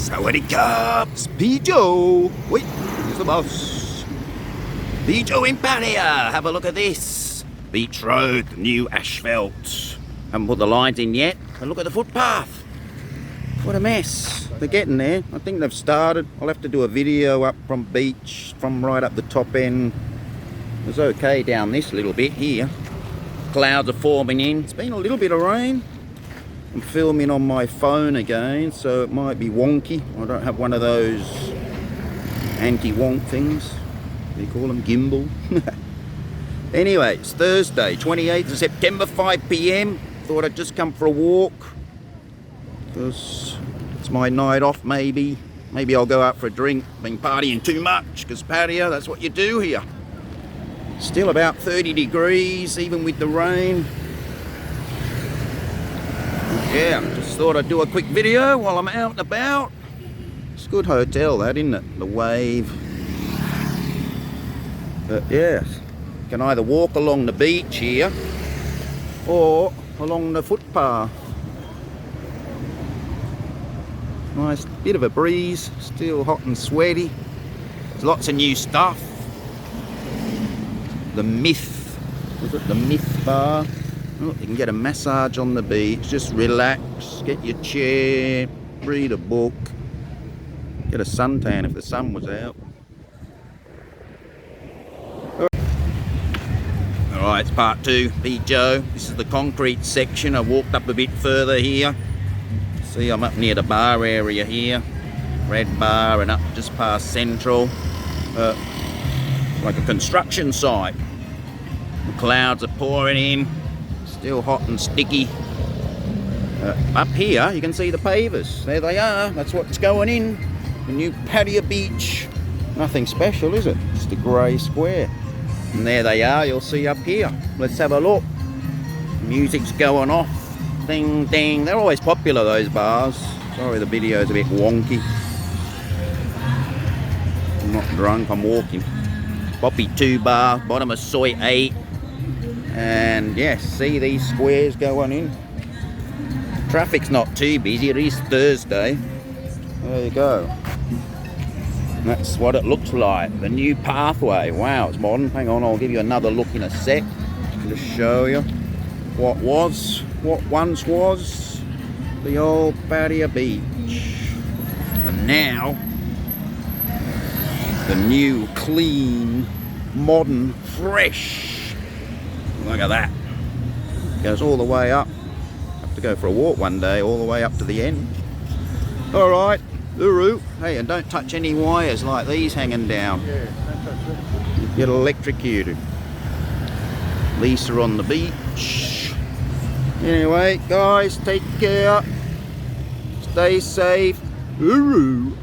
Sawadee-ka, Pijo. Wait, here's the boss. Pijo in Pattaya. Have a look at this. Beach road, new asphalt. Haven't put the lines in yet. And look at the footpath. What a mess. They're getting there. I think they've started. I'll have to do a video up from beach, from right up the top end. It was okay down this little bit here. Clouds are forming in. It's been a little bit of rain. I'm filming on my phone again, so it might be wonky. I don't have one of those anti-wonk things. What do you call them? Gimbal? Anyway, it's Thursday, 28th of September, 5 p.m. Thought I'd just come for a walk. Because it's my night off, maybe. Maybe I'll go out for a drink. Been partying too much, because Pattaya, that's what you do here. Still about 30 degrees, even with the rain. Yeah, just thought I'd do a quick video while I'm out and about. It's a good hotel, that, isn't it? The Wave. But yeah, you can either walk along the beach here or along the footpath. Nice bit of a breeze, still hot and sweaty. There's lots of new stuff. The Myth, was it the Myth bar? Oh, you can get a massage on the beach, just relax, get your chair, read a book, get a suntan if the sun was out. Alright, it's part 2, Pijo. This is the concrete section. I walked up a bit further here. See, I'm up near the bar area here. Red bar and up just past Central. Like a construction site. The clouds are pouring in. Still hot and sticky. Up here you can see the pavers. There they are. That's what's going in. The new Pattaya Beach. Nothing special, is it? Just a grey square. And there they are. You'll see up here. Let's have a look. Music's going off. Ding ding. They're always popular, those bars. Sorry the video's a bit wonky. I'm not drunk, I'm walking. Poppy 2 bar, bottom of Soi 8. And yes, see these squares going in. Traffic's not too busy, it is Thursday. There you go. That's what it looks like, the new pathway. Wow, it's modern. Hang on, I'll give you another look in a sec. Just show you what once was the old Pattaya Beach. And now, the new, clean, modern, fresh. Look at that. Goes all the way up. Have to go for a walk one day, all the way up to the end. Alright, hooroo. Hey, and don't touch any wires like these hanging down. Yeah, don't touch it. You get electrocuted. Lisa on the beach. Anyway, guys, take care. Stay safe. Hooroo.